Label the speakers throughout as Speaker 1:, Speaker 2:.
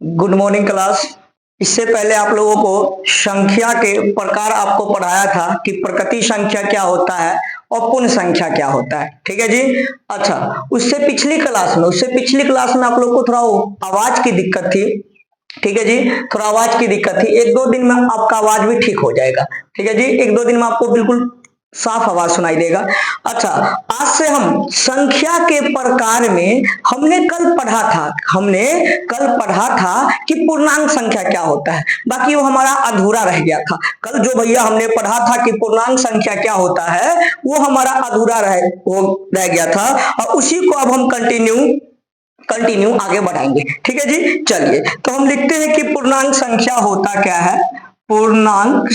Speaker 1: Good morning class. इससे पहले आप लोगों को संख्या के प्रकार आपको पढ़ाया था कि प्रकृति संख्या क्या होता है और पूर्ण संख्या क्या होता है। ठीक है जी। अच्छा, उससे पिछली क्लास में आप लोग को थोड़ा आवाज की दिक्कत थी। ठीक है जी, थोड़ा आवाज की दिक्कत थी। एक दो दिन में आपका आवाज भी ठीक हो जाएगा। ठीक है जी, एक दो दिन में आपको बिल्कुल साफ आवाज सुनाई देगा। अच्छा, आज से हम संख्या के प्रकार में हमने कल पढ़ा था कि पूर्णांक संख्या क्या होता है। बाकी वो हमारा अधूरा रह गया था। कल जो भैया हमने पढ़ा था कि पूर्णांक संख्या क्या होता है वो हमारा अधूरा रह गया था और उसी को अब हम कंटिन्यू आगे बढ़ाएंगे। ठीक है जी। चलिए, तो हम लिखते हैं कि पूर्णांक संख्या होता क्या है। पूर्णांक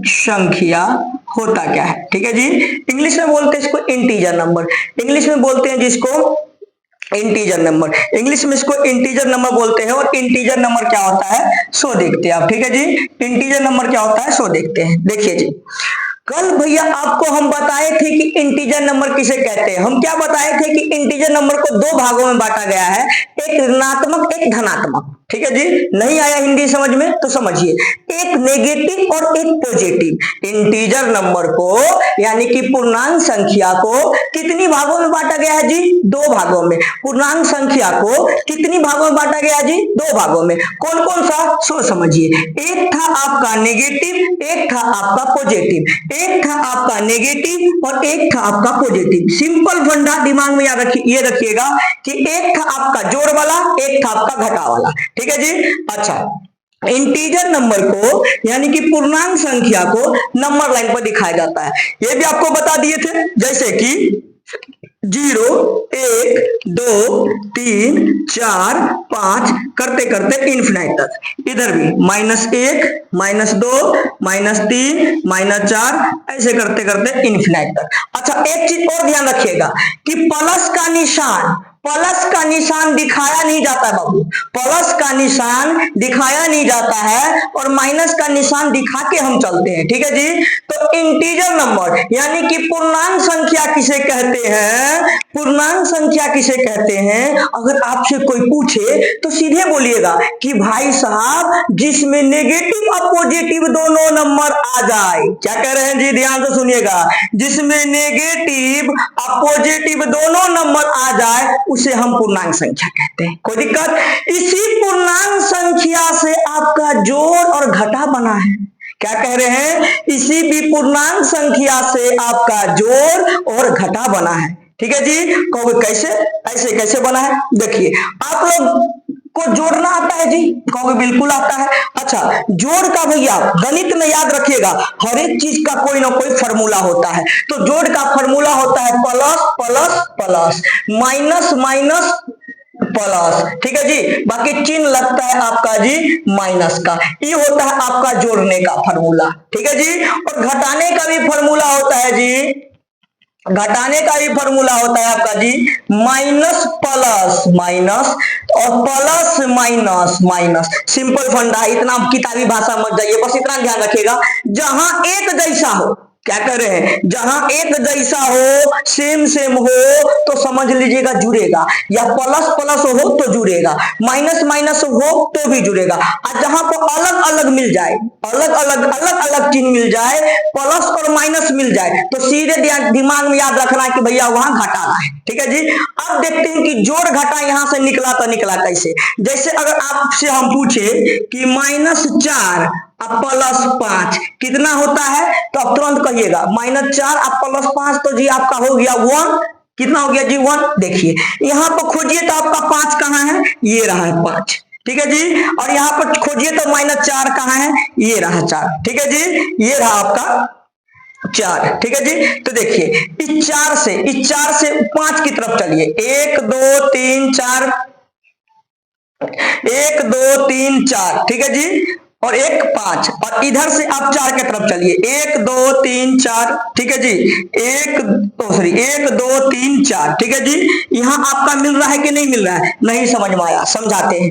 Speaker 1: संख्या होता क्या है। ठीक है जी। इंग्लिश में बोलते हैं इसको इंटीजर नंबर। इंग्लिश में बोलते हैं जिसको इंटीजर नंबर। इंग्लिश में इसको इंटीजर नंबर बोलते हैं। और इंटीजर नंबर क्या होता है सो देखते हैं आप। ठीक है जी, इंटीजर नंबर क्या होता है सो देखते हैं। देखिए जी, कल भैया आपको हम बताए थे कि इंटीजर नंबर किसे कहते हैं। हम क्या बताए थे कि इंटीजर नंबर को दो भागों में बांटा गया है, एक ऋणात्मक एक धनात्मक। ठीक है जी। नहीं आया हिंदी समझ में तो समझिए, एक नेगेटिव और एक पॉजिटिव। इंटीजर नंबर को यानी कि पूर्णांक संख्या को कितनी भागों में बांटा गया है जी, दो भागों में। पूर्णांक संख्या को कितनी भागों में बांटा गया जी, दो भागों में। कौन कौन सा सो समझिए। एक था आपका नेगेटिव, एक था आपका पॉजिटिव। एक था आपका नेगेटिव और एक था आपका पॉजिटिव। सिंपल फंडा दिमाग में याद ये रखिएगा कि एक था आपका जोड़ वाला, एक था आपका घटा वाला। ठीक है जी। अच्छा, इंटीजर नंबर को यानी कि पूर्णांक संख्या को नंबर लाइन पर दिखाया जाता है। ये भी आपको बता दिए थे, जैसे कि 0 1 2 3 4 5 करते करते इन्फिनाइट तक। इधर भी -1 -2 -3 -4 ऐसे करते करते इन्फिनाइट तक। अच्छा, एक चीज और ध्यान रखिएगा कि प्लस का निशान दिखाया नहीं जाता है बाबू। प्लस का निशान दिखाया नहीं जाता है और माइनस का निशान दिखा के हम चलते हैं। ठीक है जी। तो इंटीजर नंबर यानी कि पूर्णांक संख्या किसे कहते हैं, पूर्णांक संख्या किसे कहते हैं। अगर आपसे कोई पूछे तो सीधे बोलिएगा कि भाई साहब जिसमें नेगेटिव और पॉजिटिव दोनों नंबर आ जाए। क्या कह रहे हैं जी, ध्यान से सुनिएगा। जिसमें नेगेटिव और पॉजिटिव दोनों नंबर आ जाए उसे हम पूर्णांक संख्या कहते हैं। कोई दिक्कत। इसी पूर्णांक संख्या से आपका जोड़ और घटा बना है। क्या कह रहे हैं, इसी भी पूर्णांक संख्या से आपका जोड़ और घटा बना है। ठीक है जी। कहोगे कैसे, ऐसे कैसे बना है। देखिए, आप लोग को जोड़ना आता है जी, कहोगे बिल्कुल आता है। अच्छा, जोड़ का भैया गणित में याद रखिएगा हर एक चीज का कोई ना कोई फॉर्मूला होता है। तो जोड़ का फॉर्मूला होता है plus plus plus, minus minus plus. ठीक है जी। बाकी चिन्ह लगता है आपका जी माइनस का। ये होता है आपका जोड़ने का फॉर्मूला। ठीक है जी। और घटाने का भी फॉर्मूला होता है जी, घटाने का भी फॉर्मूला होता है आपका जी माइनस प्लस माइनस और प्लस माइनस माइनस। सिंपल फंडा है, इतना किताबी भाषा मत जाइए, बस इतना ध्यान रखिएगा। जहां एक जैसा हो, क्या कर रहे हैं, जहां एक जैसा हो, सेम हो तो समझ लीजिएगा जुड़ेगा, या प्लस प्लस हो तो जुड़ेगा, माइनस माइनस हो तो भी जुड़ेगा। और जहां पर अलग अलग मिल जाए, अलग अलग चिन्ह मिल जाए, प्लस और माइनस मिल जाए, तो सीधे दिमाग में याद रखना है कि भैया वहां घटाना है। ठीक है जी। अब देखते हैं कि जोड़ घटा यहां से निकला तो निकला कैसे। जैसे अगर आपसे हम पूछे कि -4 प्लस 5 कितना होता है, तो आप तुरंत कहिएगा -4 प्लस 5 तो जी आपका हो गया 1। कितना हो गया जी 1। देखिए यहां पर खोजिए तो आपका 5 कहां है, ये रहा है 5। ठीक है जी। और यहां पर खोजिए तो -4 कहां है, ये रहा 4। ठीक है जी, ये रहा आपका 4। ठीक है जी। तो देखिए इस 4 से 5 की तरफ चलिए। 1 2 3 4, 1 2 3 4। ठीक है जी। और 1 5, और इधर से आप 4 की तरफ चलिए। 1 2 3 4। ठीक है जी। 1 2 3 4। ठीक है जी। यहां आपका मिल रहा है कि नहीं मिल रहा है, नहीं समझ में आया, समझाते हैं।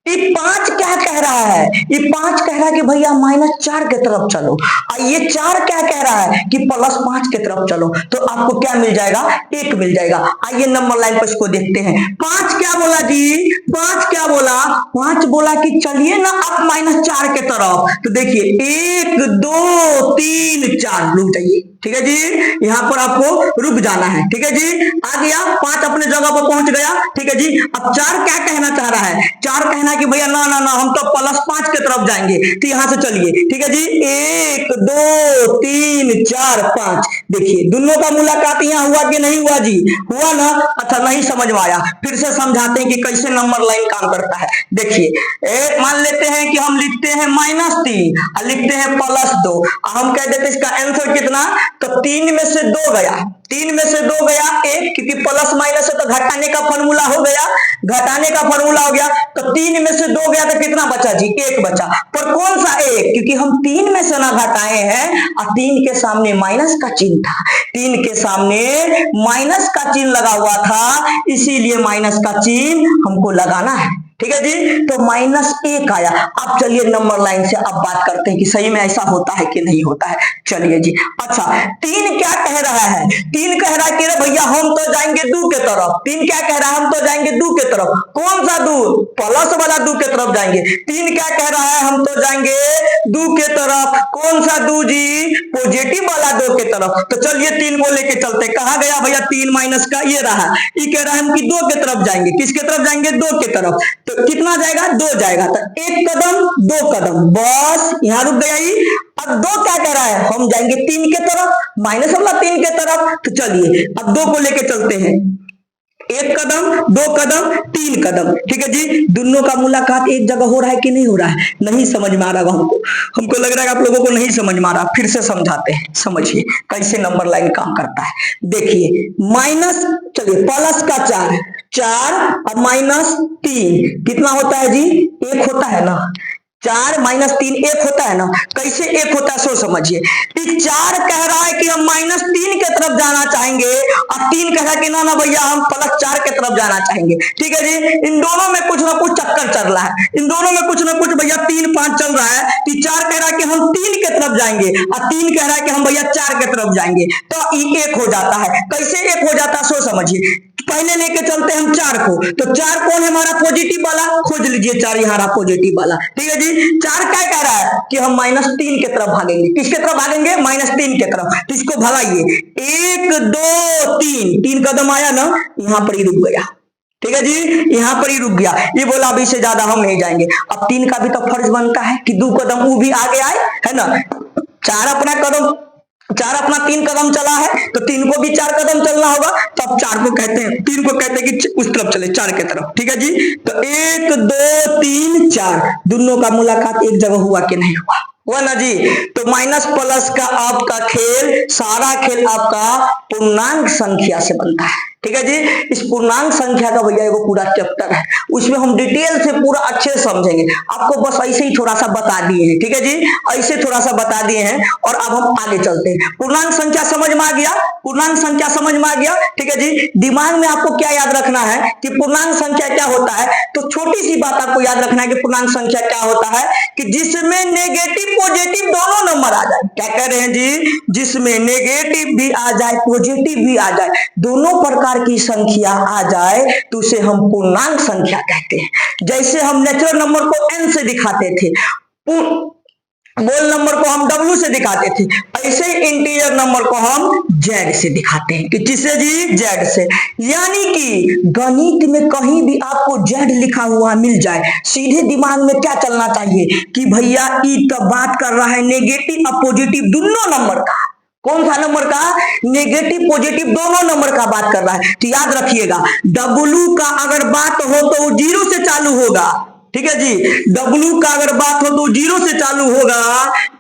Speaker 1: ये 5 क्या कह रहा है, ये 5 कह रहा है कि भैया -4 की तरफ चलो। और ये 4 क्या कह रहा है कि +5 की तरफ चलो। तो आपको क्या मिल जाएगा, 1 मिल जाएगा। आइए नंबर लाइन पर इसको देखते हैं। 5 क्या क्या बोला जी, 5 क्या बोला, 5 बोला कि चलिए ना आप -4 के तरफ। तो देखिए 1 2 3 4 रुक जाइए, ठीक है जी, यहाँ पर आपको रुक जाना है, ठीक है जी। आ गया 5 अपने जगह पर पहुंच गया, ठीक है जी। अब 4 क्या कहना चाह रहा है, 4 कहना है कि भैया ना ना ना हम तो +5 के तरफ जाएंगे। तो यहां से चलिए, ठीक है जी, 1 2 3 4 5। देखिए दोनों का मुलाकात यहाँ हुआ कि नहीं हुआ जी, हुआ ना। अच्छा नहीं समझ में आया, फिर से समझाते हैं कि कैसे नंबर लाइन काम करता है। देखिए मान लेते हैं कि हम लिखते हैं -3 और लिखते हैं +2, हम कह देते इसका आंसर कितना, तो 3 में से 2 गया, 3 में से 2 गया 1, क्योंकि प्लस माइनस है तो घटाने का फॉर्मूला हो गया, घटाने का फॉर्मूला हो गया। तो 3 में से 2 गया तो कितना बचा जी, 1 बचा। पर कौन सा 1, क्योंकि हम 3 में से ना घटाए हैं और 3 के सामने माइनस का चिन्ह था, 3 के सामने माइनस का चिन्ह लगा हुआ था, इसीलिए माइनस का चिन्ह हमको लगाना है, ठीक है जी। तो -1 आया। अब चलिए नंबर लाइन से अब बात करते हैं कि सही में ऐसा होता है कि नहीं होता है। चलिए जी, अच्छा 3 क्या कह रहा है, 3 कह रहा है कि भैया हम तो जाएंगे 2 के तरफ। 3 क्या कह रहा है, हम तो जाएंगे 2 के तरफ। कौन सा 2, प्लस वाला 2 के तरफ जाएंगे। 3 क्या कह रहा है, हम तो जाएंगे 2 के तरफ। कौन सा 2 जी, पॉजिटिव वाला 2 के तरफ। तो चलिए 3 को लेके चलते, कहा गया भैया 3 माइनस का ये रहा, ये कह रहा है हम कि 2 के तरफ जाएंगे। किसके तरफ जाएंगे, 2 के तरफ। तो कितना जाएगा, 2 जाएगा। तो 1 कदम 2 कदम, बस यहां रुक गया ही। अब 2 क्या कह रहा है, हम जाएंगे 3 के तरफ, माइनस वाला 3 के तरफ। तो चलिए अब 2 को लेके चलते हैं, 1 कदम 2 कदम 3 कदम, ठीक है जी। दोनों का मुलाकात एक जगह हो रहा है कि नहीं हो रहा है, नहीं समझ में आ रहा हमको लग रहा है आप लोगों को नहीं समझ में आ रहा। फिर से समझाते हैं, समझिए कैसे नंबर लाइन काम करता है। देखिए माइनस, चलिए प्लस का 4 और -3 कितना होता है जी, 1 होता है ना। 4 - 3 1 होता है ना। कैसे 1 होता है सो समझिए। 4 कह रहा है कि हम -3 के तरफ जाना चाहेंगे और 3 कह रहा है कि ना ना भैया हम +4 के तरफ जाना चाहेंगे, ठीक है जी। इन दोनों में कुछ ना कुछ चक्कर चल रहा है, इन दोनों में कुछ ना कुछ भैया 3 5 चल रहा है। 4 कह रहा है कि हम 3 के तरफ जाएंगे और 3 कह रहा है कि हम भैया 4 के तरफ जाएंगे। तो ये 1 हो जाता है। कैसे 1 हो जाता है सो समझिए। पहले लेके चलते हैं हम 4 को। तो 4 कौन है हमारा, पॉजिटिव वाला, खोज लीजिए 4 यहाँ पॉजिटिव वाला, ठीक है जी। 4 क्या कह रहा है कि हम -3 के तरफ भागेंगे। किसके तरफ भागेंगे, -3 के तरफ। तो इसको भगाइए, 1 2 3 कदम आया ना, यहाँ पर ही रुक गया, ठीक है जी, यहाँ पर ही रुक गया। ये बोला अभी से ज्यादा हम नहीं जाएंगे। अब 3 का भी तो फर्ज बनता है कि 2 कदम वो भी आगे आए, है ना। 4 अपना 3 कदम चला है, तो 3 को भी 4 कदम चलना होगा। तो अब 4 को कहते हैं, 3 को कहते हैं कि उस तरफ चले, 4 के तरफ, ठीक है जी। तो 1 2 3 4 दोनों का मुलाकात एक जगह हुआ कि नहीं हुआ ना जी। तो माइनस प्लस का आपका खेल, सारा खेल आपका पूर्णांक संख्या से बनता है, ठीक है जी। इस पूर्णांक संख्या का भैया वो पूरा चैप्टर है, उसमें हम डिटेल से पूरा अच्छे से समझेंगे। आपको बस ऐसे ही थोड़ा सा बता दिए हैं, ठीक है जी, ऐसे थोड़ा सा बता दिए हैं। और अब हम आगे चलते हैं। पूर्णांक संख्या समझ में आ गया, पूर्णांक संख्या समझ में आ गया, ठीक है जी। दिमाग में आपको क्या याद रखना है कि पूर्णांक संख्या क्या होता है। तो छोटी सी बात आपको याद रखना है कि पूर्णांक संख्या क्या होता है, कि जिसमें नेगेटिव पॉजिटिव दोनों नंबर आ जाए। क्या कह रहे हैं जी, जिसमें नेगेटिव भी आ जाए पॉजिटिव भी आ जाए, दोनों प्रकार की संख्या आ जाए तो उसे हम पूर्णांक संख्या कहते हैं। जैसे हम नेचुरल नंबर को n से दिखाते थे, बोल नंबर को हम w से दिखाते थे, ऐसे ही इंटीजर नंबर को हम z से दिखाते हैं। कि किससे जी, z से। यानी कि गणित में कहीं भी आपको z लिखा हुआ मिल जाए, सीधे दिमाग में क्या चलना चाहिए कि भैया ई तो बात कर रहा है नेगेटिव और पॉजिटिव दोनों नंबर का। कौन सा नंबर का, नेगेटिव पॉजिटिव दोनों नंबर का बात कर रहा है। तो याद रखिएगा, W का अगर बात हो तो वो 0 से चालू होगा, ठीक है जी। W का अगर बात हो तो 0 से चालू होगा,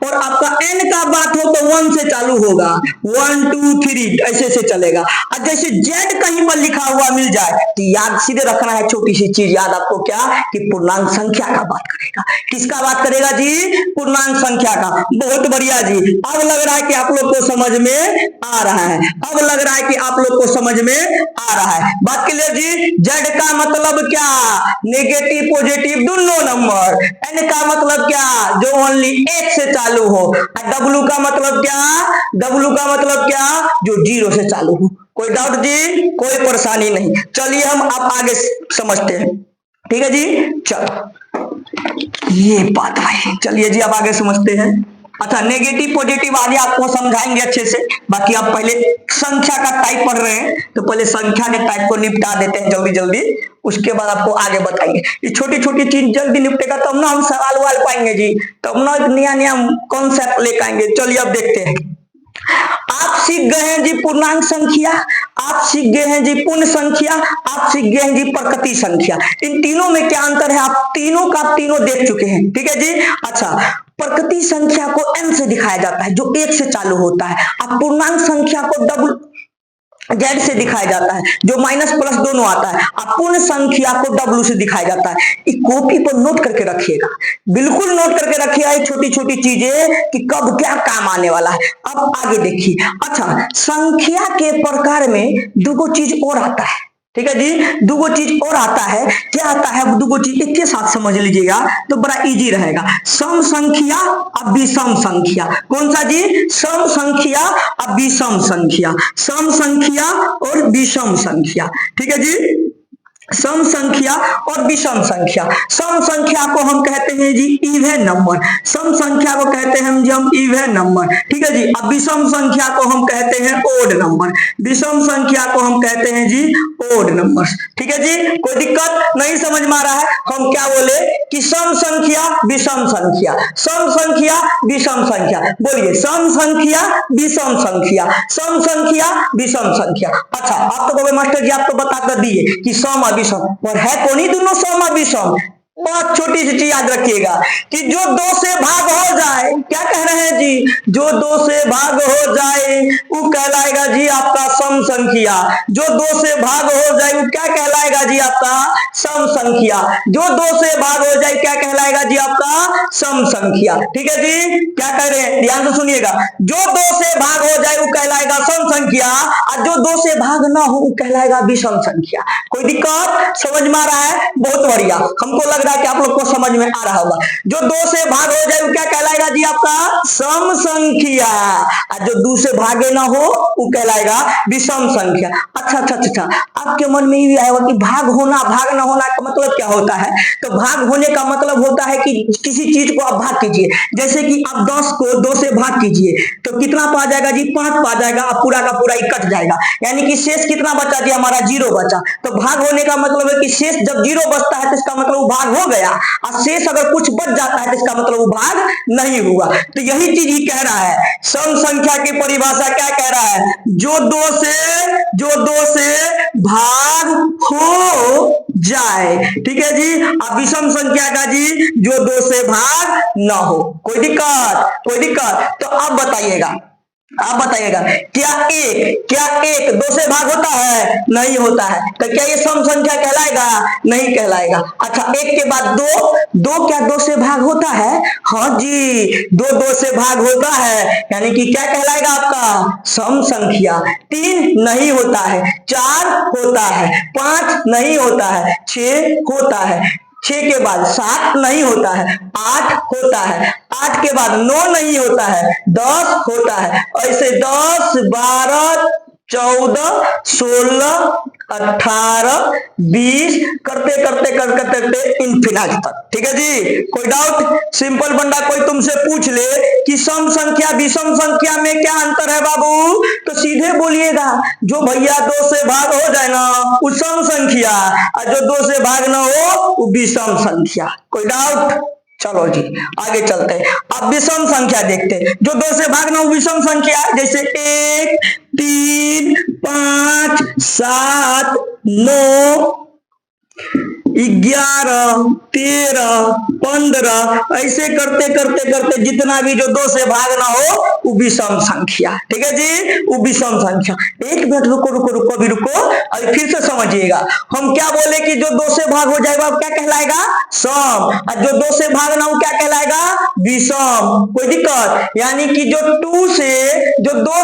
Speaker 1: और आपका n का बात हो तो 1 से चालू होगा, 1 2 3 ऐसे से चलेगा। और जैसे z कहीं पर लिखा हुआ मिल जाए तो याद सीधे रखना है, छोटी सी चीज याद आपको क्या, कि पूर्णांक संख्या का बात करेगा। किसका बात करेगा जी, पूर्णांक संख्या का। बहुत बढ़िया जी, अब लग रहा है कि आप लोग को समझ में आ रहा है, अब लग रहा है कि आप लोग को समझ में आ रहा है। बात क्लियर जी। z का मतलब क्या, नेगेटिव पॉजिटिव दोनों नंबर। n का मतलब क्या, जो ओनली 1 से चालू हो। w का मतलब क्या, w का मतलब क्या, जो 0 से चालू हो। कोई डाउट जी, कोई परेशानी नहीं। चलिए हम आप आगे समझते हैं, ठीक है जी। चलो ये बात भाई, चलिए जी आप आगे समझते हैं। अच्छा, नेगेटिव पॉजिटिव आगे आपको समझाएंगे अच्छे से। बाकी आप पहले संख्या का टाइप पढ़ रहे हैं तो पहले संख्या के टाइप को निपटा देते हैं जल्दी जल्दी, उसके बाद आपको आगे बताएंगे। ये छोटी छोटी चीज जल्दी निपटेगा तब ना हम सवाल वाल पाएंगे जी, तब ना एक नया नया कॉन्सेप्ट लेकर आएंगे। चलिए अब देखते हैं। आप सीख गए हैं जी पूर्णांक संख्या, आप सीख गए हैं जी पूर्ण संख्या, आप सीख गए हैं जी प्रकृति संख्या। इन तीनों में क्या अंतर है आप तीनों का तीनों देख चुके हैं, ठीक है जी। अच्छा, प्रकृति संख्या को n से दिखाया जाता है जो 1 से चालू होता है। अब पूर्णांक संख्या को z से दिखाया जाता है जो माइनस प्लस दोनों आता है। अब पूर्ण संख्या को w से दिखाया जाता है। इस कॉपी पर नोट करके रखिएगा, बिल्कुल नोट करके रखिएगा ये छोटी छोटी चीजें कि कब क्या काम आने वाला है। अब आगे देखिए। अच्छा, संख्या के प्रकार में दो चीज और आता है, ठीक है जी। दो चीज और आता है, क्या आता है वो दो चीज एक के साथ समझ लीजिएगा तो बड़ा इजी रहेगा। सम संख्या और विषम संख्या। कौन सा जी? सम संख्या और विषम संख्या, सम संख्या और विषम संख्या, ठीक है जी। सम संख्या और विषम संख्या। सम संख्या को हम कहते हैं जी इवन नंबर, सम संख्या को कहते हैं हम इवन नंबर, ठीक है जी। अब विषम संख्या को हम कहते हैं ओड नंबर, विषम संख्या को हम कहते हैं जी ओड नंबर, ठीक है जी। कोई दिक्कत नहीं समझ में आ रहा है? हम क्या बोले कि सम संख्या विषम संख्या, सम संख्या विषम संख्या। बोलिए सम संख्या विषम संख्या, सम संख्या विषम संख्या। अच्छा, आप तो बोले मास्टर जी आप तो बता कर दिए कि सम विषम, और है कौन ही दोनों सम और विषम। बहुत छोटी सी चीज याद रखिएगा कि जो 2 से भाग हो जाए, क्या कह रहे हैं जी, जो 2 से भाग हो जाए वो कहलाएगा जी आपका सम संख्या। जो 2 से भाग हो जाए वो क्या कहलाएगा जी आपका सम संख्या। जो 2 से भाग हो जाए क्या कहलाएगा जी आपका सम संख्या, ठीक है जी। क्या कह रहे हैं, ध्यान से सुनिएगा। जो 2 से भाग हो जाए वो कहलाएगा सम संख्या, और जो 2 से भाग ना हो वो कहलाएगा विषम संख्या। कोई दिक्कत? समझ में आ रहा है? बहुत बढ़िया, हमको लग रहा है कि आप लोग को समझ में आ रहा होगा। जो 2 से भाग हो जाए वो क्या कहलाएगा जी आपका सम संख्या, और जो 2 से भागे ना हो वो कहलाएगा विषम संख्या। अच्छा अच्छा अच्छा, आपके मन में ये आएगा कि भाग होना भाग ना होना का मतलब क्या होता है? तो भाग होने का मतलब होता है कि किसी चीज को आप भाग कीजिए, जैसे कि आप 10 को 2 से भाग कीजिए तो कितना पा जाएगा जी 5 पा जाएगा, अब पूरा का पूरा ही कट जाएगा, यानी कि शेष कितना बचा जी हमारा 0 बचा। तो भाग होने का मतलब है कि शेष जब 0 बचता है तो इसका मतलब वो भाग हो गया, और शेष अगर कुछ बच जाता है तो इसका मतलब वो भाग नहीं हुआ। तो यही चीज ही कह रहा है, सम संख्या की परिभाषा क्या कह रहा है? जो 2 से भाग हो जाए, ठीक है जी। अब विषम संख्या का जी जो 2 से भाग ना हो। कोई दिक्कत? कोई दिक्कत? तो अब बताइएगा, आप बताइएगा क्या एक 2 से भाग होता है? नहीं होता है। तो क्या ये सम संख्या कहलाएगा? नहीं कहलाएगा। अच्छा, 1 के बाद 2 क्या 2 से भाग होता है? हाँ जी, 2 से भाग होता है, यानी कि क्या कहलाएगा आपका सम संख्या। 3 नहीं होता है, 4 होता है, 5 नहीं होता है, 6 होता है, 6 के बाद 7 नहीं होता है, 8 होता है, 8 के बाद 9 नहीं होता है, 10 होता है। ऐसे 10, 12, 14, 16, 18, 20 करते करते करते करते इनफिनिट तक, ठीक है जी। कोई डाउट? सिंपल बंदा कोई तुमसे पूछ ले कि सम संख्या विषम संख्या में क्या अंतर है बाबू, तो सीधे बोलिएगा जो भैया 2 से भाग हो जाए ना वो सम संख्या, और जो 2 से भाग ना हो वो विषम संख्या। कोई डाउट? चलो जी आगे चलते हैं। अब विषम संख्या देखते हैं। जो 2 से भाग ना हो विषम संख्या, जैसे 1, 3, 5, 7, 9, 11, 13, 15 ऐसे करते करते करते जितना भी जो 2 से भाग ना हो वो विषम संख्या, ठीक है जी, वो विषम संख्या। एक मिनट रुको भी रुको, अभी फिर से समझिएगा। हम क्या बोले कि जो 2 से भाग हो जाएगा क्या कहलाएगा सम, और जो 2 से भाग ना हो क्या कहलाएगा विषम। कोई दिक्कत? यानी कि जो 2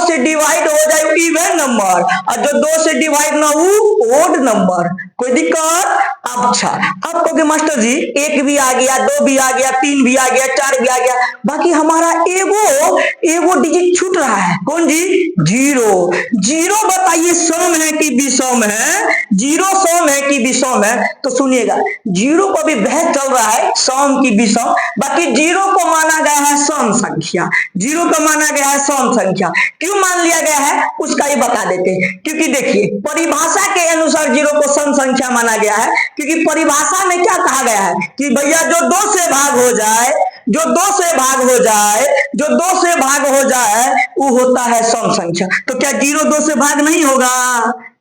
Speaker 1: से डिवाइड हो जाए इवन नंबर, और जो 2 से डिवाइड ना हो ओड नंबर। कोई दिक्कत? अच्छा, अब कहोगे मास्टर जी एक भी आ गया, दो भी आ गया, तीन भी आ गया, चार भी आ गया, बाकी हमारा एगो डिजिट छूट रहा है। कौन जी? जीरो। जीरो बताइए सम है कि विषम है? जीरो सम है कि विषम है? तो सुनिएगा, जीरो को भी बहस चल रहा है सम की विषम, बाकी जीरो को माना गया है सम संख्या। जीरो को माना गया है सम संख्या। क्यों मान लिया गया है उसका ही बता देते हैं। क्योंकि देखिए परिभाषा के अनुसार जीरो को सम संख्या माना गया है, क्योंकि परिभाषा में क्या कहा गया है कि भैया जो दो से भाग हो जाए, जो दो से भाग हो जाए, जो दो से भाग हो जाए वो होता है सम संख्या। तो क्या जीरो दो से भाग नहीं होगा?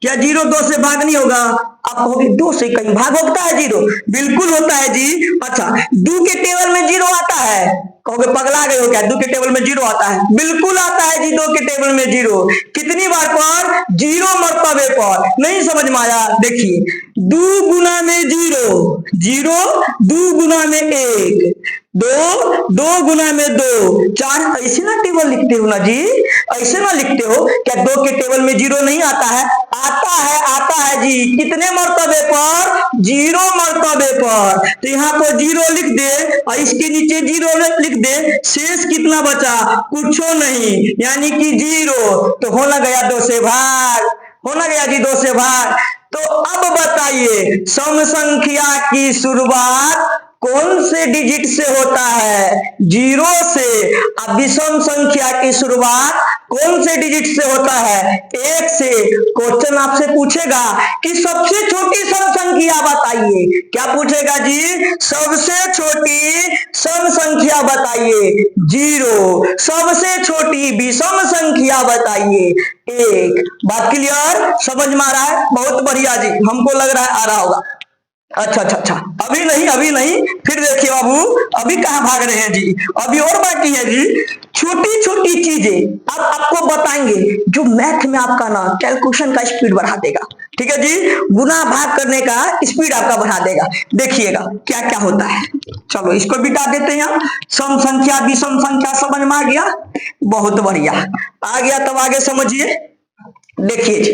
Speaker 1: क्या जीरो दो से भाग नहीं होगा? आप कहोगे दो से कहीं भाग होता है जीरो? बिल्कुल होता है जी। अच्छा, दो के टेबल में जीरो आता है? कहोगे पगला गए हो क्या, दो के टेबल में जीरो आता है? बिल्कुल आता है जी, दो के टेबल में जीरो। कितनी बार पर? जीरो मर्तबे पर। नहीं समझ में आया? देखिए, दो गुना में जीरो, जीरो दो गुना में एक, दो दो गुना में दो, चार। ऐसे ना टेबल लिखते हो ना जी, ऐसे ना लिखते हो। क्या दो के टेबल में जीरो नहीं आता है? आता है जी। कितने मर्तबे पर? जीरो मर्तबे पर। तो यहाँ पर जीरो लिख दे और इसके नीचे जीरो लिख दे, शेष कितना बचा? कुछ नहीं, यानी कि जीरो। तो होना गया दो से भाग, होना गया जी दो से भाग। तो अब बताइए सम संख्या की शुरुआत कौन से डिजिट से होता है? जीरो से। अब विषम संख्या की शुरुआत कौन से डिजिट से होता है? एक से। क्वेश्चन आपसे पूछेगा कि सबसे छोटी सम संख्या बताइए। क्या पूछेगा जी? सबसे छोटी सम संख्या बताइए। जीरो। सबसे छोटी विषम संख्या बताइए। एक। बात क्लियर? समझ में आ रहा है? बहुत बढ़िया जी, हमको लग रहा है आ रहा होगा। अच्छा, अभी नहीं, फिर देखिए बाबू, अभी कहां भाग रहे हैं जी, अभी और बाकी है जी। छोटी छोटी चीजें अब आपको बताएंगे जो मैथ में आपका ना कैलकुलेशन का स्पीड बढ़ा देगा। ठीक है जी, गुना भाग करने का स्पीड आपका बढ़ा देगा। देखिएगा क्या क्या होता है। चलो इसको बिटा देते हैं। सम संख्या विषम संख्या समझ में आ गया? बहुत बढ़िया, आ गया। तब आगे समझिए। देखिए जी,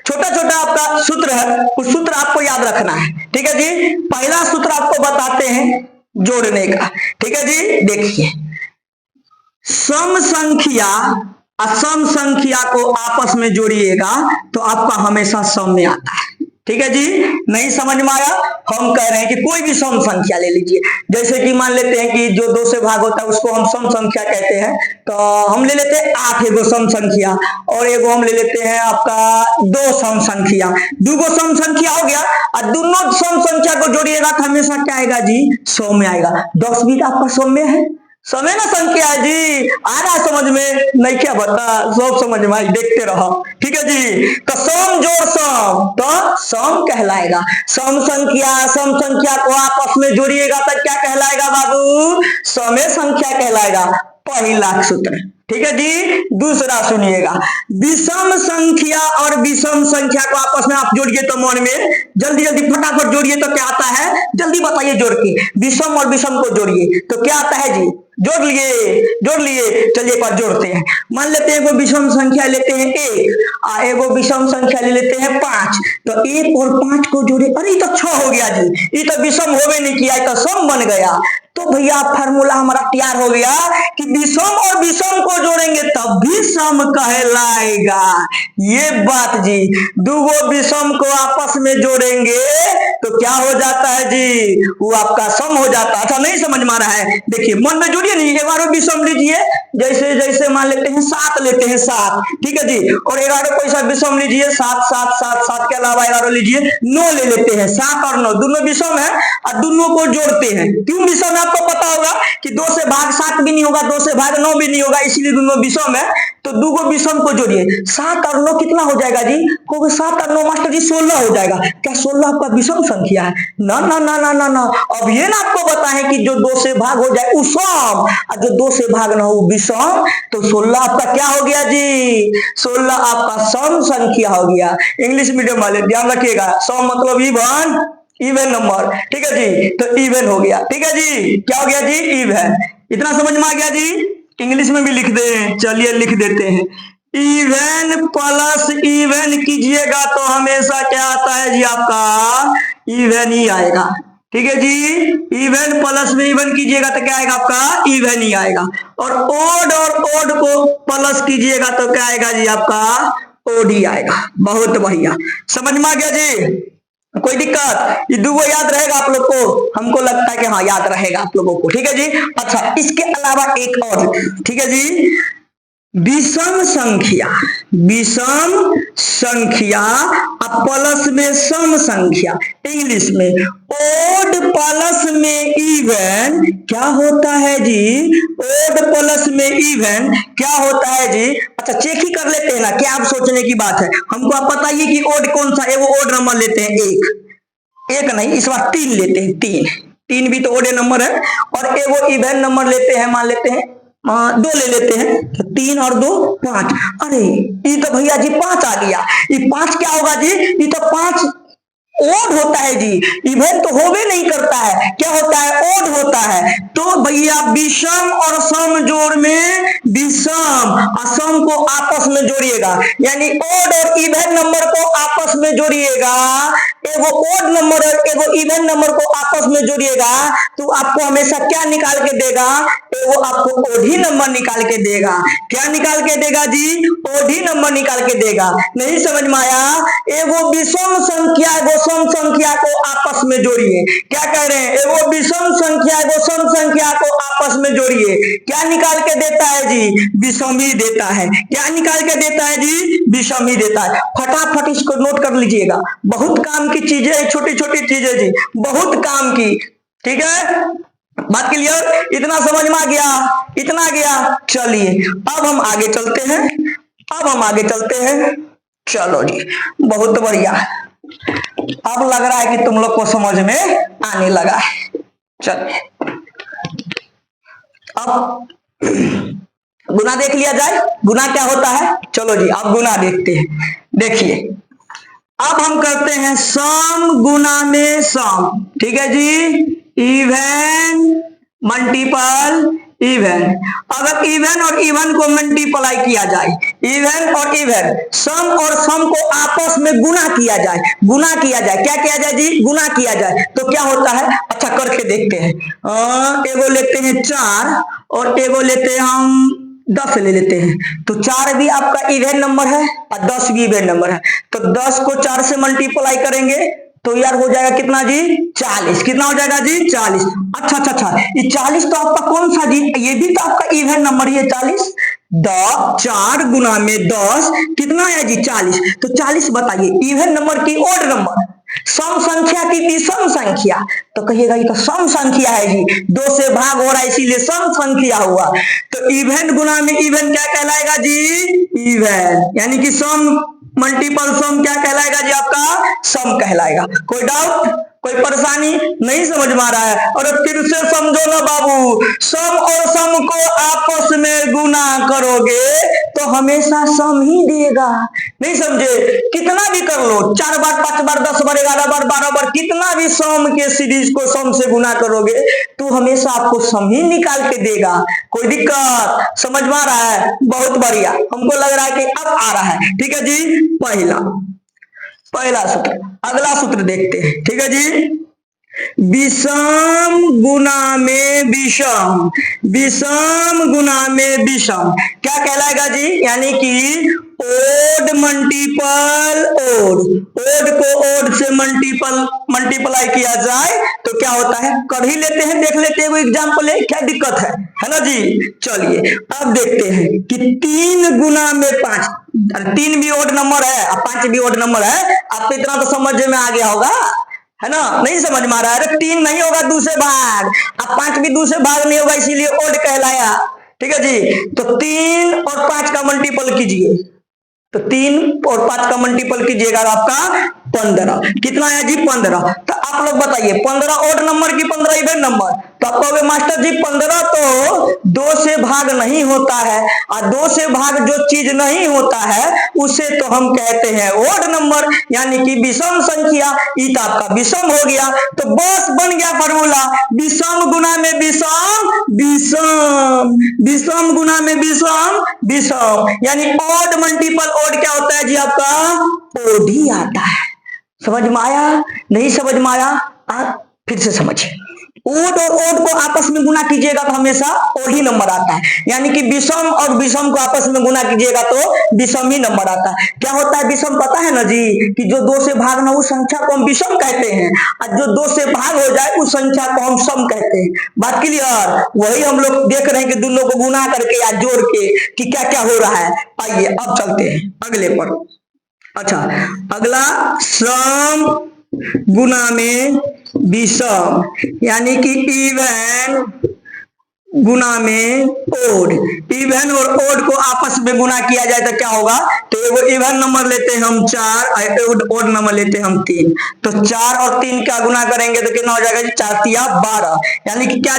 Speaker 1: छोटा छोटा आपका सूत्र है, उस सूत्र आपको याद रखना है। ठीक है जी, पहला सूत्र आपको बताते हैं जोड़ने का। ठीक है जी, देखिए सम संख्या असम संख्या को आपस में जोड़िएगा तो आपका हमेशा सम में आता है। ठीक है जी, नहीं समझ में आया? हम कह रहे हैं कि कोई भी सम संख्या ले लीजिए, जैसे कि मान लेते हैं कि जो दो से भाग होता है उसको हम सम संख्या कहते हैं। तो हम ले लेते हैं 8 एगो सम संख्या, और एगो हम ले लेते हैं आपका 2 सम संख्या। दूगो सम संख्या हो गया, और दोनों सम संख्या को जोड़िएगा तो हमेशा क्या आएगा जी? सौ में आएगा। 10 भी आपका सौ में है, समय ना संख्या है जी। आ रहा समझ में? नहीं क्या बता, सब समझ में आई, देखते रहो। ठीक है जी, तो सम जोड़ सम तो सम कहलाएगा। सम संख्या को आपस में जोड़िएगा तो क्या कहलाएगा बाबू? समय संख्या कहलाएगा। पहला सूत्र। ठीक है जी, दूसरा सुनिएगा, विषम संख्या और विषम संख्या को आपस में आप जोड़िए तो मन में जल्दी जल्दी फटाफट जोड़िए तो क्या आता है? जल्दी बताइए जोड़ के। विषम और विषम को जोड़िए तो क्या आता है जी? जोड़ लिए। चलिए एक बार जोड़ते हैं। मान लेते हैं एगो विषम संख्या लेते हैं 1, एगो विषम संख्या ले लेते हैं 5। तो 1 और 5 को जोड़े, अरे ये तो 6 हो गया जी, ये तो विषम होवे नहीं किया, ये तो सम बन गया। तो भैया फार्मूला हमारा तैयार हो गया कि विषम और विषम को जोड़ेंगे तब भी सम कहलाएगा। ये बात जी, दूगो विषम को आपस में जोड़ेंगे तो क्या हो जाता है जी? वो आपका सम हो जाता है। अच्छा, नहीं समझ में आ रहा है? देखिए मन में जोड़िए नहीं, 11 विषम लीजिए। जैसे जैसे मान लेते हैं 7 लेते हैं 7, ठीक है जी, और 11 को ऐसा विषम लीजिए, 7 के अलावा 11 लीजिए, 9 ले लेते हैं। 7 और 9 दोनों विषम है और दोनों को जोड़ते हैं। क्यों विषम? आपको पता होगा कि 2 से भाग 7 भी नहीं होगा, 2 से भाग 9 भी नहीं होगा, इसलिए दोनों विषम है। तो दूगो विषम को जोड़िए, 7 और 9 कितना हो जाएगा जी? क्योंकि 7 और 9 मास्टर जी 16 हो जाएगा। क्या 16 आपका विषम संख्या है? ना ना ना ना ना ना, अब ये ना आपको बताएं कि जो 2 से भाग हो जाए वो सम, और जो 2 से भाग ना हो विषम। तो 16 आपका क्या हो गया जी? 16 आपका सम संख्या हो गया। इंग्लिश मीडियम वाले ध्यान रखिएगा, सम मतलब इवन नंबर। ठीक है जी, तो इवन हो गया। ठीक है जी, क्या हो गया जी? इवन। इतना समझ में आ गया जी? इंग्लिश में भी लिख दे, चलिए लिख देते हैं। इवन प्लस इवन कीजिएगा तो हमेशा क्या आता है जी आपका इवन ही आएगा। ठीक है जी, इवन प्लस में इवन कीजिएगा तो क्या आएगा आपका इवन ही आएगा। और ओड को प्लस कीजिएगा तो क्या आएगा जी आपका ओड ही आएगा। बहुत बढ़िया, समझ में आ गया जी? कोई दिक्कत? ये दो याद रहेगा आप लोग को? हमको लगता है कि हाँ याद रहेगा आप लोगों को। ठीक है जी। अच्छा, इसके अलावा एक और, ठीक है जी, विषम संख्या, विषम संख्या प्लस में सम संख्या, इंग्लिश में ओड प्लस में इवन क्या होता है जी? ओड प्लस में इवन क्या होता है जी? अच्छा, चेक ही कर लेते हैं ना, क्या आप सोचने की बात है? हमको आप बताइए कि ओड कौन सा है। वो ओड नंबर लेते हैं एक नहीं, इस बार 3 लेते हैं। 3 भी तो ओड नंबर है। और एगो इवन नंबर लेते हैं, मान लेते हैं 2 ले लेते हैं, तो 3 और 2 5। अरे ये तो भैया जी 5 आ गया। ये 5 क्या होगा जी? ये तो 5 ओड होता है जी, इवन तो होवे नहीं करता है। क्या होता है? ओड होता है। तो भैया विषम और सम जोड़ में विषम और सम को आपस में जोड़िएगा, यानी ओड और इवन नंबर को आपस में जोड़िएगा। एगो ओड नंबर और एगो इवन नंबर को आपस में जोड़िएगा तो आपको हमेशा क्या निकाल के देगा? एगो आपको ओड ही नंबर निकाल के देगा। क्या निकाल के देगा जी? ओड ही नंबर निकाल के देगा। नहीं समझ में आया? एगो विषम संख्या एगो सम संख्या को आपस में जोड़िए। क्या कह रहे हैं? एगो विषम संख्या एगो सम संख्या को आपस में जोड़िए। क्या निकाल के देता है जी? विषम ही देता है। क्या निकाल के देता है जी? विषम ही देता है। फटाफट इसको नोट कर लीजिएगा, बहुत काम की चीजें हैं, छोटी छोटी चीजें जी, बहुत काम की। ठीक है, बात क्लियर? इतना समझ में आ गया? इतना गया? चलिए अब हम आगे चलते हैं। चलो जी, बहुत बढ़िया। अब लग रहा है कि तुम लोग को समझ में आने लगा है। चलिए अब गुना देख लिया जाए। गुना क्या होता है? चलो जी अब गुना देखते हैं। देखिए, अब हम करते हैं सम गुना में सम। ठीक है जी, इवन मल्टीपल इवन। अगर इवन और इवन को मल्टीप्लाई किया जाए, इवन और इवन, सम और सम को आपस में गुना किया जाए, क्या किया जाए जी? गुना किया जाए तो क्या होता है? अच्छा करके देखते हैं। एगो लेते हैं 4 और एगो लेते हैं हम 10 ले लेते हैं। तो 4 भी आपका इवन नंबर है और 10 भी इवन नंबर है। तो 10 को 4 से मल्टीप्लाई करेंगे तो यार हो जाएगा कितना जी? 40। कितना हो जाएगा जी? 40। अच्छा, ये 40 तो आपका कौन सा जी? ये भी तो आपका इवन नंबर ही है 40। 4 गुना में 10 कितना है जी? 40। तो 40 बताइए इवन नंबर की ओड नंबर, सम संख्या की विषम संख्या? तो कहिएगा ये तो सम संख्या है जी, 2 से भाग हो रहा है इसीलिए सम संख्या हुआ। तो इवन गुना में इवन क्या कहलाएगा जी? इवन, यानी कि सम मल्टीपल सम क्या कहलाएगा जी? आपका सम कहलाएगा। कोई डाउट, कोई परेशानी? नहीं समझ में आ रहा है? और फिर से समझो ना बाबू, सम और सम को आपस में गुना करोगे तो हमेशा सम ही देगा। नहीं समझे? कितना भी कर लो, 4 बार 5 बार 10 बार 11 बार 12 बार, कितना भी सम के सीरीज को सम से गुना करोगे तो हमेशा आपको सम ही निकाल के देगा। कोई दिक्कत? समझ में आ रहा है? बहुत बढ़िया, हमको लग रहा है कि अब आ रहा है। ठीक है जी, पहला सूत्र। अगला सूत्र देखते हैं। ठीक है जी, विषम गुना में विषम, विषम गुना में विषम क्या कहलाएगा जी? यानी कि ओड मल्टीपल ओड, ओड को ओड से मल्टीप्लाई किया जाए तो क्या होता है? कर ही लेते हैं, देख लेते हैं एग्जाम्पल है, क्या दिक्कत है ना जी? चलिए अब देखते हैं कि 3 गुना में 5। 3 भी ओड नंबर है और 5 भी ओड नंबर है। आपको इतना तो समझ में आ गया होगा, है ना? नहीं समझ में आ रहा है? अरे 3 नहीं होगा दूसरे भाग, अब 5 भी दूसरे भाग नहीं होगा, इसीलिए ओड कहलाया। ठीक है जी, तो 3 और 5 का मल्टीपल कीजिए, तो 3 और 5 का मल्टीपल कीजिएगा आपका 15। कितना है जी 15। तो आप लोग बताइए 15 ऑड नंबर की 15 इवन नंबर। तो आप कहोगे मास्टर जी 15 तो 2 से भाग नहीं होता है, और 2 से भाग जो चीज नहीं होता है उसे तो हम कहते हैं ऑड नंबर, यानी कि विषम संख्या। ये तो आपका विषम हो गया। तो बस बन गया फॉर्मूला, विषम गुना में विषम, विषम विषम गुना में विषम, विषम, यानी ऑड मल्टीपल ऑड क्या होता है जी आपका ओड ही आता है। समझ में आया? नहीं समझ में आया? फिर से समझिए। ओड और ओड को आपस में गुना कीजिएगा तो हमेशा ओड ही नंबर आता है, यानी कि विषम और विषम को आपस में गुना कीजिएगा तो विषम ही नंबर आता है। क्या होता है विषम पता है ना जी, कि जो 2 से भाग ना उस संख्या को हम विषम कहते हैं, और जो 2 से भाग हो जाए उस संख्या को हम सम कहते हैं। बात क्लियर? वही हम लोग देख रहे हैं कि दोनों को गुना करके या जोड़ के कि क्या क्या हो रहा है। आइए अब चलते हैं अगले पर। अच्छा, अगला सम गुना में विषम, यानी कि इवन गुना में ओड। इवन और ओड को आपस में गुना किया जाए तो क्या होगा? तो एगो इवन नंबर लेते हैं हम 4 और ओड नंबर लेते हैं हम 3। तो 4 और 3 का गुना करेंगे तो कितना हो जाएगा जी? 4 तिया 12, यानी कि क्या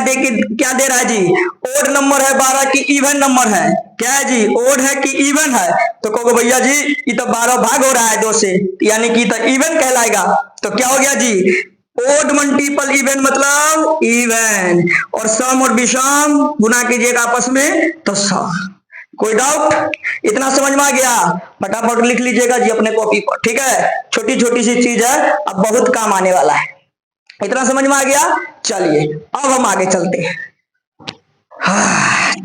Speaker 1: दे रहा है जी? ओड नंबर है 12 की इवन नंबर है? क्या है जी? ओड है कि इवन है? तो कहोगे भैया जी ये तो 12 भाग हो रहा है 2 से, यानी कि तो इवन कहलाएगा। तो क्या हो गया जी? ओड मल्टीपल इवन मतलब इवन, और सम और विषम गुना कीजिएगा आपस में तो सम। कोई डाउट? इतना समझ में आ गया? फटाफट लिख लीजिएगा जी अपने कॉपी पर, ठीक है? छोटी छोटी सी चीज है, अब बहुत काम आने वाला है। इतना समझ में आ गया? चलिए अब हम आगे चलते हैं।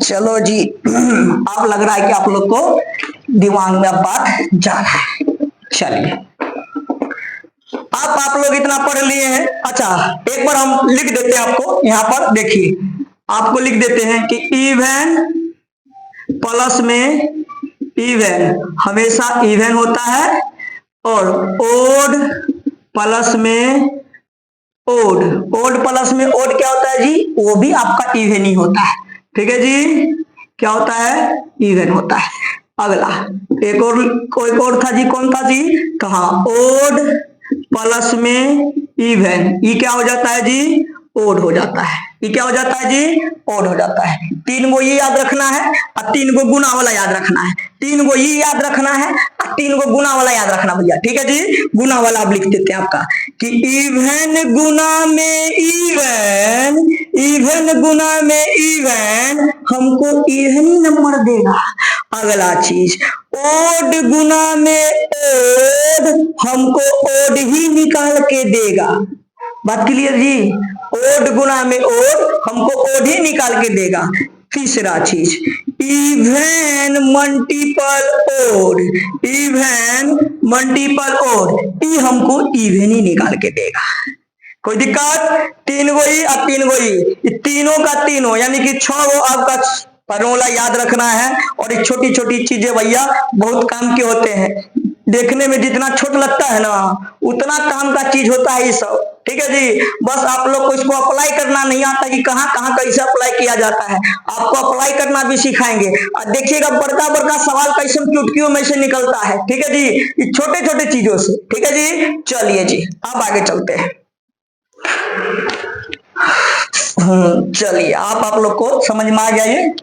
Speaker 1: चलो जी, अब लग रहा है कि आप लोग को दिमाग में अब बात जा रहा है। चलिए आप लोग इतना पढ़ लिए हैं। अच्छा, एक बार हम लिख देते हैं आपको, यहां पर देखिए आपको लिख देते हैं कि इवन प्लस में इवन हमेशा इवन होता है, और ओड प्लस में ओड, ओड प्लस में ओड क्या होता है जी? वो भी आपका इवन ही होता है। ठीक है जी, क्या होता है? इवन होता है। अगला एक और था जी, कौन था जी? तो हाँ, ओड प्लस में इवन, ये क्या हो जाता है जी? ओड हो जाता है। ये क्या हो जाता है जी? ओड हो जाता है। 3 को ये याद रखना है और 3 को गुना वाला याद रखना है। 3 को ये याद रखना है और 3 को गुना वाला याद रखना भैया। ठीक है जी, गुना वाला आप लिख देते हैं आपका कि इवन गुना में इवन, इवन गुना में इवन हमको इवन ही नंबर देगा। अगला चीज, ओड गुना में ओड हमको ओड ही निकाल के देगा। बात क्लियर जी? ओड गुना में ओड हमको ओड ही निकाल के देगा। तीसरा चीज, even multiple odd, even multiple odd, ये हमको इवन ही निकाल के देगा। कोई दिक्कत? 3 गो ही और 3 गो ही, तीनों का तीनों, यानी कि 6 गो आपका फॉर्मूला याद रखना है। और ये छोटी छोटी चीजें भैया बहुत काम के होते हैं। देखने में जितना छोट लगता है ना, उतना काम का चीज होता है ये सब। ठीक है जी, बस आप लोग को इसको अप्लाई करना नहीं आता कि कहाँ कहाँ कैसे अप्लाई किया जाता है। आपको अप्लाई करना भी सिखाएंगे। और देखिएगा बड़का बड़का सवाल कैसे चुटकियों में से निकलता है। ठीक है जी, ये छोटे छोटे चीजों से। ठीक है जी, चलिए जी अब आगे चलते हैं। चलिए आप लोग को समझ में आ गया ये?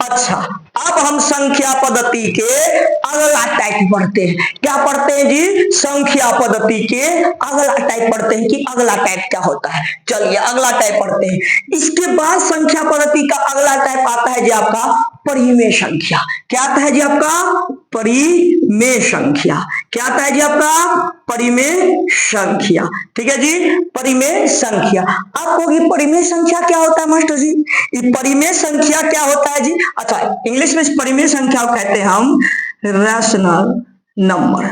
Speaker 1: अच्छा, अब हम संख्या पद्धति के अगला टाइप पढ़ते हैं। क्या पढ़ते हैं जी? संख्या पद्धति के अगला टाइप पढ़ते हैं कि अगला टाइप क्या होता है। चलिए अगला टाइप पढ़ते हैं। इसके बाद संख्या पद्धति का अगला टाइप आता है जी आपका परिमेय संख्या। क्या आता है जी आपका? परिमेय संख्या। क्या आता है जी आपका? परिमेय संख्या। ठीक है जी, परिमेय संख्या। आप कहोगे परिमेय संख्या क्या होता है मास्टर जी? ये परिमेय संख्या क्या होता है जी? अच्छा, इंग्लिश में परिमेय संख्या को कहते हैं हम रैशनल नंबर,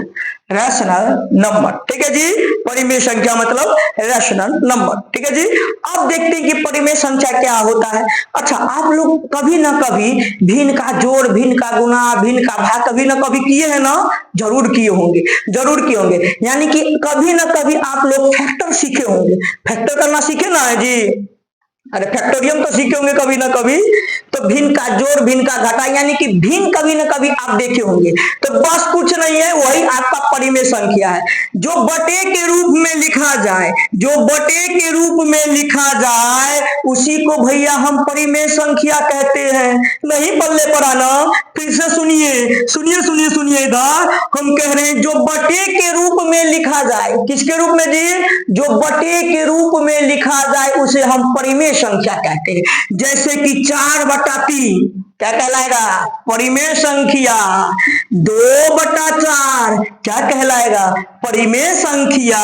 Speaker 1: रैशनल नंबर। ठीक है जी, परिमेय संख्या मतलब रैशनल नंबर। ठीक है जी, अब देखते हैं कि परिमेय संख्या क्या होता है। अच्छा, आप लोग कभी ना कभी भिन्न का जोड़, भिन्न का गुना, भिन्न का भाग कभी ना कभी किए हैं ना? जरूर किए होंगे, जरूर किए होंगे। यानी कि कभी ना कभी आप लोग फैक्टर सीखे होंगे। फैक्टर करना सीखे ना है जी? अरे फैक्टोरियम तो सीखे होंगे कभी ना कभी। तो भिन्न का जोड़, भिन्न का घटा, यानी कि भिन्न कभी ना कभी आप देखे होंगे। तो बस कुछ नहीं है, वही आपका परिमेय संख्या है। जो बटे के रूप में लिखा जाए, जो बटे के रूप में लिखा जाए, उसी को भैया हम परिमेय संख्या कहते हैं। नहीं पल्ले पर आना, फिर से सुनिए सुनिए सुनिए सुनिए। इधर हम कह रहे हैं जो बटे के रूप में लिखा जाए, किसके रूप में जी? जो बटे के रूप में लिखा जाए उसे हम परिमेय संख्या कहते हैं। जैसे कि 4/3 क्या कहलाएगा? परिमेय संख्या। 2/4 क्या कहलाएगा? परिमेय संख्या।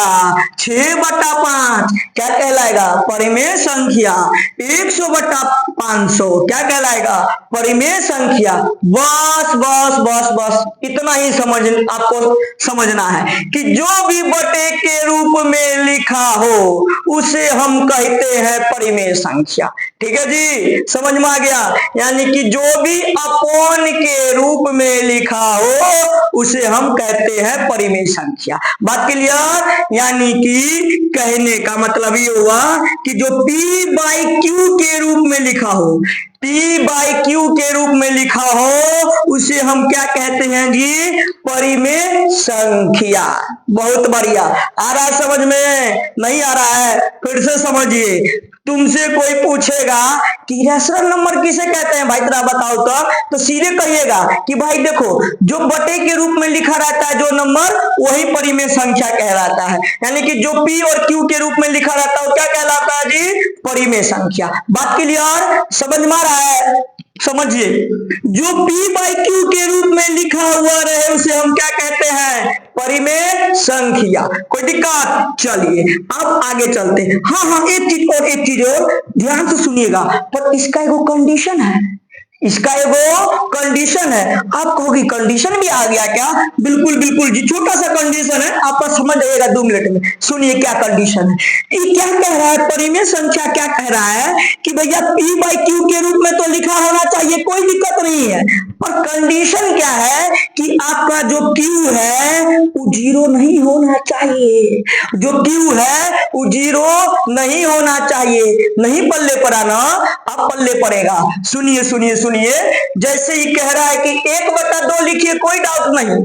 Speaker 1: 6/5 क्या कहलाएगा? परिमेय संख्या। 100/500 क्या कहलाएगा? परिमेय संख्या। बस बस बस बस इतना ही आपको समझना है कि जो भी बटे के रूप में लिखा हो उसे हम कहते हैं परिमेय संख्या। ठीक है जी, समझ में आ गया? यानी कि जो भी अपॉन के रूप में लिखा हो उसे हम कहते हैं परिमेय संख्या। बात क्लियर? यानी कि कहने का मतलब ये हुआ कि जो P/Q के रूप में लिखा हो, P/Q के रूप में लिखा हो उसे हम क्या कहते हैं जी? परिमेय संख्या। बहुत बढ़िया। आ रहा है समझ में? नहीं आ रहा है? फिर से समझिए। तुमसे कोई पूछेगा कि रेशनल नंबर किसे कहते हैं भाई, तेरा बताओ तो सीधे कहिएगा कि भाई देखो, जो बटे के रूप में लिखा रहता है जो नंबर, वही परिमेय संख्या कहलाता है। यानी कि जो P और Q के रूप में लिखा रहता है वो क्या कहलाता है जी? परिमेय संख्या। बात क्लियर? समझ में आ रहा है? समझिए, जो P/Q के रूप में लिखा हुआ रहे उसे हम क्या कहते हैं? परिमेय संख्या। कोई दिक्कत? चलिए अब आगे चलते हैं। हाँ, एक चीज और ध्यान से सुनिएगा। पर इसका एगो कंडीशन है, इसका एगो कंडीशन है। आप कहोगे कंडीशन भी आ गया क्या? बिल्कुल बिल्कुल जी, छोटा सा कंडीशन है, आपका समझ जाइएगा 2 मिनट में। सुनिए क्या कंडीशन है। ये क्या कह रहा है? परिमेय संख्या क्या कह रहा है कि भैया P/Q के रूप में तो लिखा होना चाहिए, कोई दिक्कत नहीं है, पर कंडीशन क्या है कि आपका जो Q है वो 0 नहीं होना चाहिए। जो Q है वो 0 नहीं होना चाहिए। नहीं पल्ले पर आना, अब पल्ले पड़ेगा। सुनिए सुनिए सुनिए, जैसे ही कह रहा है कि 1/2 लिखिए, कोई डाउट नहीं।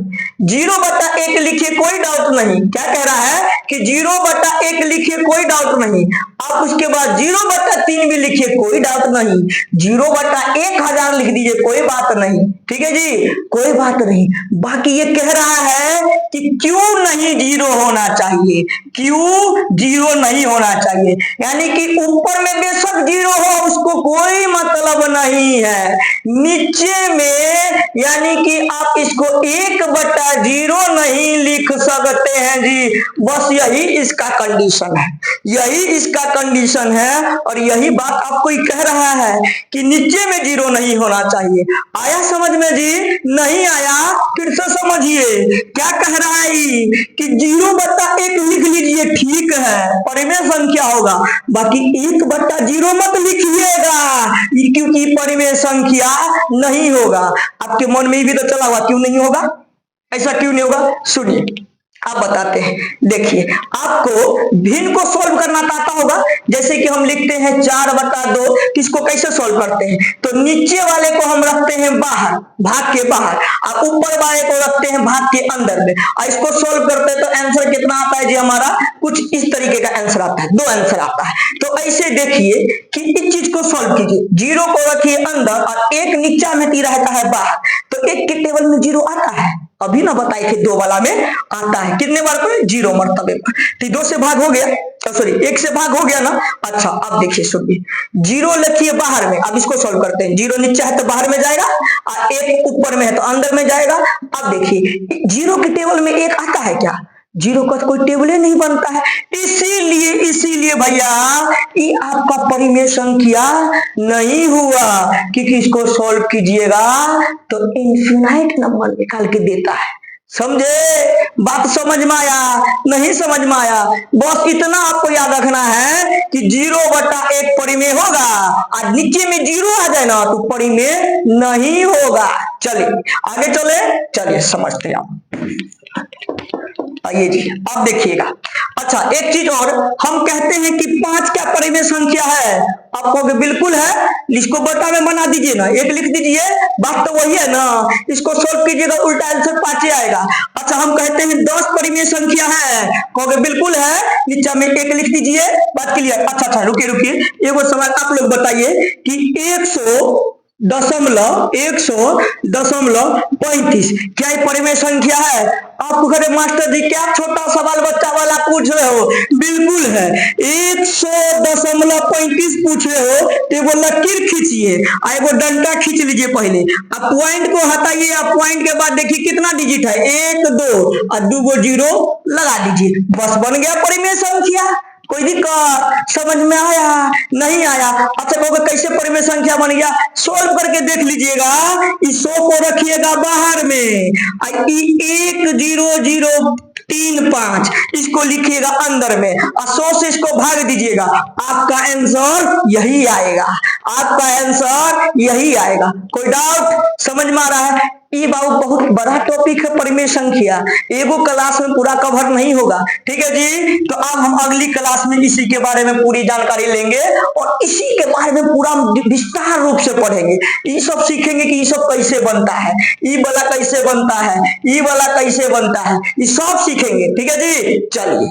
Speaker 1: 0/1 लिखिए, कोई डाउट नहीं। क्या कह रहा है कि 0/1 लिखिए, कोई डाउट नहीं। आप उसके बाद 0/3 भी लिखिए, कोई डाउट नहीं। 0/1000 लिख दीजिए, कोई बात नहीं। ठीक है जी, कोई बात नहीं। बाकी ये कह रहा है कि क्यों नहीं 0 होना चाहिए, क्यों 0 नहीं होना चाहिए। यानी कि ऊपर में बेशक 0 हो, उसको कोई मतलब नहीं है। नीचे में यानी कि आप इसको 1/0 नहीं लिख सकते हैं जी। बस यही इसका कंडीशन है, यही इसका कंडीशन है। और यही बात आपको कह रहा है कि नीचे में 0 नहीं होना चाहिए। आया समझ में जी? नहीं आया? फिर से समझिए क्या कह रहा है कि 0/1 लिख लीजिए, ठीक है, परिमेय संख्या होगा। बाकी 1/0 मत लिखिएगा, क्योंकि परिमेय संख्या नहीं होगा। आपके मन में भी तो चला हुआ, क्यों नहीं होगा? ऐसा क्यों नहीं होगा? सुनिए आप बताते हैं। देखिए, आपको भिन्न को सॉल्व करना आता होगा। जैसे कि हम लिखते हैं 4/2, किसको कैसे सॉल्व करते हैं? तो नीचे वाले को हम रखते हैं बाहर, भाग के बाहर, और ऊपर वाले को रखते हैं भाग के अंदर में, और इसको सॉल्व करते हैं तो आंसर कितना आता है जी हमारा? कुछ इस तरीके का आंसर आता है, 2 आंसर आता है। तो ऐसे देखिए कि इस चीज को सॉल्व कीजिए। 0 को रखिए अंदर और 1 नीचा में रहता है बाहर, तो 1 के टेबल में 0 आता है। अभी ना बताए थे 2 वाला में आता है। कितने बार पर? 0 मरतबे पर। तो 2 से भाग हो गया, सॉरी 1 से भाग हो गया ना। अच्छा अब देखिए, सुनिए, 0 लिखिए बाहर में। अब इसको सॉल्व करते हैं। 0 नीचे है तो बाहर में जाएगा, और 1 ऊपर में है तो अंदर में जाएगा। अब देखिए 0 के टेबल में 1 आता है क्या? 0 का कोई टेबल ही नहीं बनता है। इसीलिए भैया ये आपका परिमेय संख्या नहीं हुआ, क्योंकि इसको सॉल्व कीजिएगा तो इनफिनाइट नंबर निकाल के देता है। समझे? बात समझ में आया? नहीं समझ में आया? बस इतना आपको याद रखना है कि 0/1 परिमेय होगा, और नीचे में 0 आ जाए ना तो परिमेय नहीं होगा। चलिए आगे चले, चलिए समझते हैं आप। आइए जी, अब देखिएगा, अच्छा एक चीज और, हम कहते हैं कि 5 क्या परिमेय संख्या है? आप कहोगे बिल्कुल है, इसको बटा में बना दीजिए ना, 1 लिख दीजिए, बात तो वही है ना। इसको सोल्व कीजिएगा, उल्टा आंसर 5 ही आएगा। अच्छा हम कहते हैं 10 परिमेय संख्या है, कहोगे बिल्कुल है, नीचे में 1 लिख दीजिए, बात क्लियर। अच्छा रुकिए रुकिए, एगो सवाल आप लोग बताइए कि 100.35 क्या ये परिमेय संख्या है? आप कह रहे मास्टर जी क्या छोटा सवाल बच्चा वाला पूछ रहे हो? बिल्कुल है, 100.35 पूछ रहे हो तो वो लकीर खींचिए, एगो डंडा खींच लीजिए पहले, अब पॉइंट को हटाइए, अब पॉइंट के बाद देखिए कितना डिजिट है, 1 2 और 2 गो जीरो लगा दीजिए, बस बन गया परिमेय संख्या। कोई दिक्कत समझ में आया? नहीं आया? अच्छा कहोगे कैसे परिमेय संख्या बन गया? सोल्व करके देख लीजिएगा, इस 100 को रखिएगा बाहर में, 1035 इसको लिखिएगा अंदर में, और 100 से इसको भाग दीजिएगा, आपका आंसर यही आएगा, आपका आंसर यही आएगा। कोई डाउट समझ में आ रहा है? ये बाबू बहुत बड़ा टॉपिक है परिमेय संख्या, एगो क्लास में पूरा कवर नहीं होगा, ठीक है जी। तो अब हम अगली क्लास में इसी के बारे में पूरी जानकारी लेंगे और इसी के बारे में पूरा विस्तार रूप से पढ़ेंगे, ये सब सीखेंगे कि ये सब कैसे बनता है, ये वाला कैसे बनता है, ये वाला कैसे बनता है, ये सब सीखेंगे, ठीक है जी। चलिए।